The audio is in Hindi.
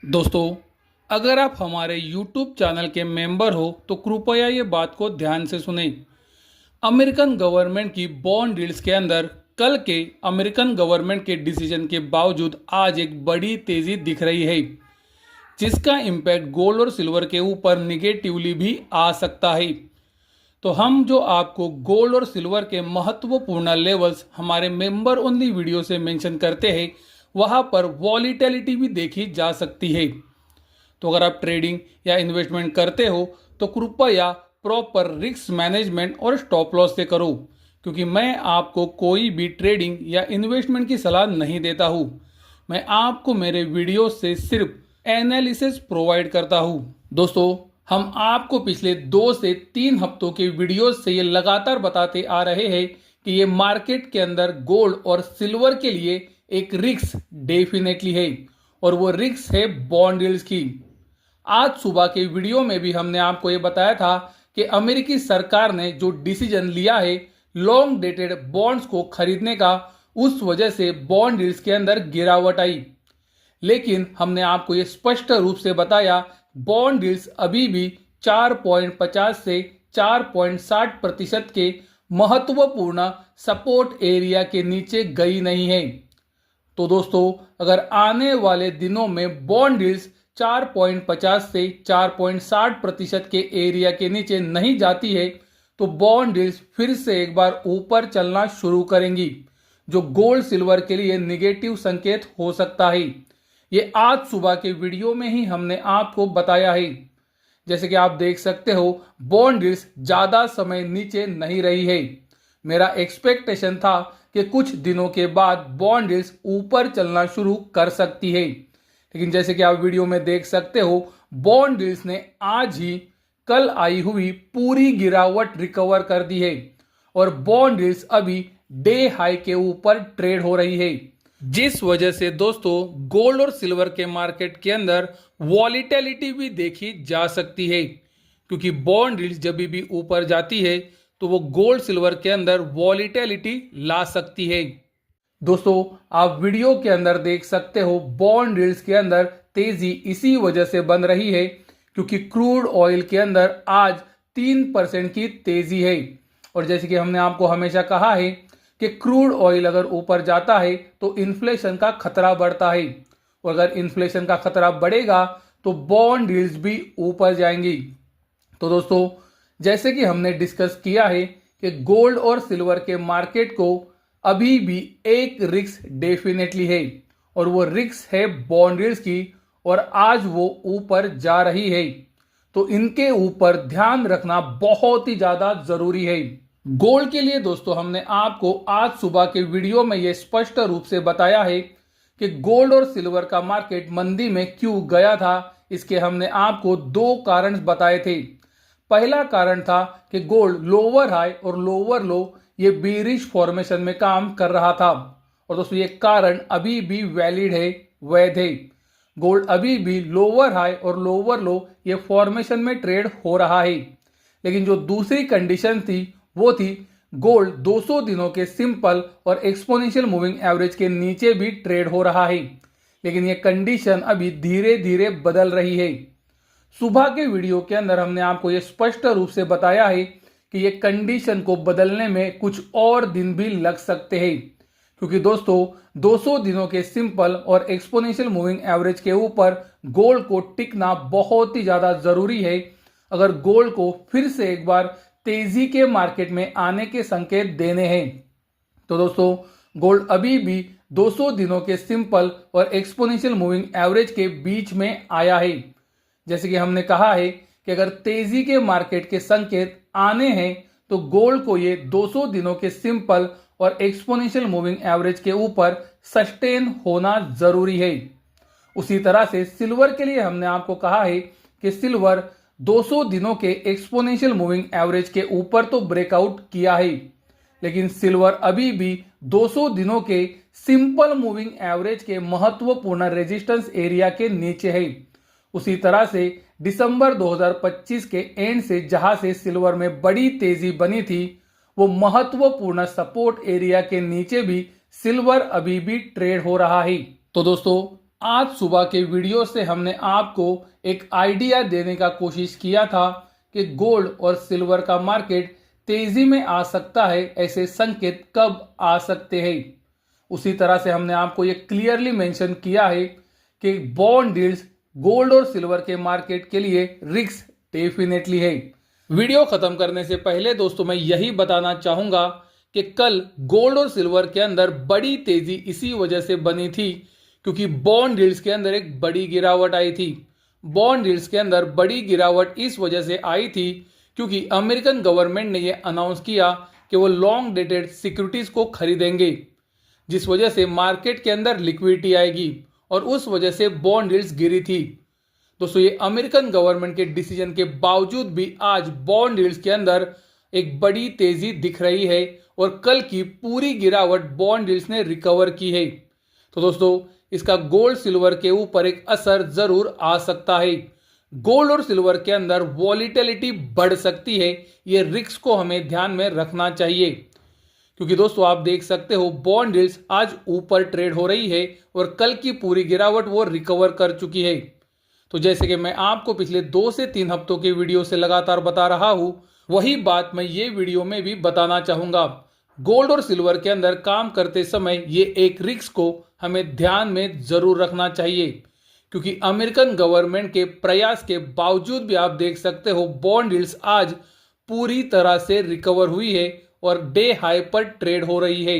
दोस्तों, अगर आप हमारे YouTube चैनल के मेंबर हो तो कृपया ये बात को ध्यान से सुनें। अमेरिकन गवर्नमेंट की बॉन्ड डील्स के अंदर कल के अमेरिकन गवर्नमेंट के डिसीजन के बावजूद आज एक बड़ी तेजी दिख रही है, जिसका इम्पैक्ट गोल्ड और सिल्वर के ऊपर निगेटिवली भी आ सकता है। तो हम जो आपको गोल्ड और सिल्वर के महत्वपूर्ण लेवल्स हमारे मेंबर ओनली वीडियो से मेंशन करते हैं, वहां पर वॉलीटिलिटी भी देखी जा सकती है। तो अगर आप ट्रेडिंग या इन्वेस्टमेंट करते हो तो कृपया प्रॉपर रिस्क मैनेजमेंट और स्टॉप लॉस से करो, क्योंकि मैं आपको कोई भी ट्रेडिंग या इन्वेस्टमेंट की सलाह नहीं देता हूँ। मैं आपको मेरे वीडियो से सिर्फ एनालिसिस प्रोवाइड करता हूँ। दोस्तों, हम आपको पिछले 2 से 3 हफ्तों के वीडियोस से ये लगातार बताते आ रहे हैं कि ये मार्केट के अंदर गोल्ड और सिल्वर के लिए एक रिस्क डेफिनेटली है, और वो रिस्क है बॉन्ड यील्ड्स की। आज सुबह के वीडियो में भी हमने आपको ये बताया था कि अमेरिकी सरकार ने जो डिसीजन लिया है लॉन्ग डेटेड बॉन्ड्स को खरीदने का, उस वजह से बॉन्ड यील्ड्स के अंदर गिरावट आई। लेकिन हमने आपको ये स्पष्ट रूप से बताया, बॉन्ड यील्ड्स अभी भी 4.50 से 4.60% के महत्वपूर्ण सपोर्ट एरिया के नीचे गई नहीं है। तो दोस्तों, अगर आने वाले दिनों में बॉन्ड यील्ड्स 4.50 से 4.60% के एरिया के नीचे नहीं जाती है तो बॉन्ड यील्ड्स फिर से एक बार ऊपर चलना शुरू करेंगी, जो गोल्ड सिल्वर के लिए निगेटिव संकेत हो सकता है। ये आज सुबह के वीडियो में ही हमने आपको बताया है। जैसे कि आप देख सकते हो, बॉन्ड यील्ड्स ज्यादा समय नीचे नहीं रही है। मेरा एक्सपेक्टेशन था कि कुछ दिनों के बाद बॉन्ड यील्ड्स ऊपर चलना शुरू कर सकती है, लेकिन जैसे कि आप वीडियो में देख सकते हो, बॉन्ड यील्ड्स ने आज ही कल आई हुई पूरी गिरावट रिकवर कर दी है और बॉन्ड यील्ड्स अभी डे हाई के ऊपर ट्रेड हो रही है, जिस वजह से दोस्तों गोल्ड और सिल्वर के मार्केट के अंदर वॉलीटिलिटी भी देखी जा सकती है, क्योंकि बॉन्ड यील्ड्स जब भी ऊपर जाती है तो वो गोल्ड सिल्वर के अंदर वॉलीटिलिटी ला सकती है। दोस्तों, आप वीडियो के अंदर देख सकते हो, बॉन्ड यील्ड्स के अंदर तेजी इसी वजह से बन रही है क्योंकि क्रूड ऑयल के अंदर आज 3% की तेजी है। और जैसे कि हमने आपको हमेशा कहा है कि क्रूड ऑयल अगर ऊपर जाता है तो इन्फ्लेशन का खतरा बढ़ता है, और अगर इन्फ्लेशन का खतरा बढ़ेगा तो बॉन्ड यील्ड्स भी ऊपर जाएंगी। तो दोस्तों, जैसे कि हमने डिस्कस किया है कि गोल्ड और सिल्वर के मार्केट को अभी भी एक रिस्क डेफिनेटली है, और वो रिस्क है बॉन्ड यील्ड्स की, और आज वो ऊपर जा रही है। तो इनके ऊपर ध्यान रखना बहुत ही ज्यादा जरूरी है। गोल्ड के लिए दोस्तों, हमने आपको आज सुबह के वीडियो में यह स्पष्ट रूप से बताया है कि गोल्ड और सिल्वर का मार्केट मंदी में क्यों गया था। इसके हमने आपको 2 कारण बताए थे। पहला कारण था कि गोल्ड लोअर हाई और लोअर लो ये बीरिश फॉर्मेशन में काम कर रहा था, और दोस्तों ये कारण अभी भी वैलिड है, वैध है। गोल्ड अभी भी लोअर हाई और लोअर लो ये फॉर्मेशन में ट्रेड हो रहा है। लेकिन जो दूसरी कंडीशन थी वो थी गोल्ड 200 दिनों के सिंपल और एक्सपोनेंशियल मूविंग एवरेज के नीचे भी ट्रेड हो रहा है। लेकिन ये कंडीशन अभी धीरे धीरे बदल रही है। सुबह के वीडियो के अंदर हमने आपको ये स्पष्ट रूप से बताया है कि ये कंडीशन को बदलने में कुछ और दिन भी लग सकते हैं, क्योंकि दोस्तों 200 दिनों के सिंपल और एक्सपोनेंशियल मूविंग एवरेज के ऊपर गोल्ड को टिकना बहुत ही ज्यादा जरूरी है अगर गोल्ड को फिर से एक बार तेजी के मार्केट में आने के संकेत देने हैं। तो दोस्तों, गोल्ड अभी भी 200 दिनों के सिंपल और एक्सपोनेंशियल मूविंग एवरेज के बीच में आया है। जैसे कि हमने कहा है कि अगर तेजी के मार्केट के संकेत आने हैं तो गोल्ड को ये 200 दिनों के सिंपल और एक्सपोनेंशियल मूविंग एवरेज के ऊपर सस्टेन होना जरूरी है। उसी तरह से सिल्वर के लिए हमने आपको कहा है कि सिल्वर 200 दिनों के एक्सपोनेंशियल मूविंग एवरेज के ऊपर तो ब्रेकआउट किया है, लेकिन सिल्वर अभी भी 200 दिनों के सिंपल मूविंग एवरेज के महत्वपूर्ण रेजिस्टेंस एरिया के नीचे है। उसी तरह से दिसंबर 2025 के एंड से जहां से सिल्वर में बड़ी तेजी बनी थी, वो महत्वपूर्ण सपोर्ट एरिया के नीचे भी सिल्वर अभी भी ट्रेड हो रहा है। तो दोस्तों, आज सुबह के वीडियो से हमने आपको एक आइडिया देने का कोशिश किया था कि गोल्ड और सिल्वर का मार्केट तेजी में आ सकता है, ऐसे संकेत कब आ सकते हैं। उसी तरह से हमने आपको ये क्लियरली मेंशन किया है कि बॉन्ड डील्स गोल्ड और सिल्वर के मार्केट के लिए रिस्क डेफिनेटली है। वीडियो खत्म करने से पहले दोस्तों मैं यही बताना चाहूंगा कि कल गोल्ड और सिल्वर के अंदर बड़ी तेजी इसी वजह से बनी थी क्योंकि बॉन्ड डील्स के अंदर एक बड़ी गिरावट आई थी। बॉन्ड डील्स के अंदर बड़ी गिरावट इस वजह से आई थी क्योंकि अमेरिकन गवर्नमेंट ने यह अनाउंस किया कि वो लॉन्ग डेटेड सिक्योरिटीज को खरीदेंगे, जिस वजह से मार्केट के अंदर लिक्विडिटी आएगी और उस वजह से बॉन्ड डील्स गिरी थी। दोस्तों ये अमेरिकन गवर्नमेंट के डिसीजन के बावजूद भी आज बॉन्ड डील्स के अंदर एक बड़ी तेजी दिख रही है और कल की पूरी गिरावट बॉन्ड डील्स ने रिकवर की है। तो दोस्तों इसका गोल्ड सिल्वर के ऊपर एक असर जरूर आ सकता है। गोल्ड और सिल्वर के अंदर वॉलीटिलिटी बढ़ सकती है, ये रिस्क को हमें ध्यान में रखना चाहिए क्योंकि दोस्तों आप देख सकते हो बॉन्ड डील्स आज ऊपर ट्रेड हो रही है और कल की पूरी गिरावट वो रिकवर कर चुकी है। तो जैसे कि मैं आपको पिछले 2 से 3 हफ्तों के वीडियो से लगातार बता रहा हूं, वही बात मैं ये वीडियो में भी बताना चाहूंगा। गोल्ड और सिल्वर के अंदर काम करते समय ये एक रिस्क को हमें ध्यान में जरूर रखना चाहिए क्योंकि अमेरिकन गवर्नमेंट के प्रयास के बावजूद भी आप देख सकते हो बॉन्ड डील्स आज पूरी तरह से रिकवर हुई है और डे हाई पर ट्रेड हो रही है।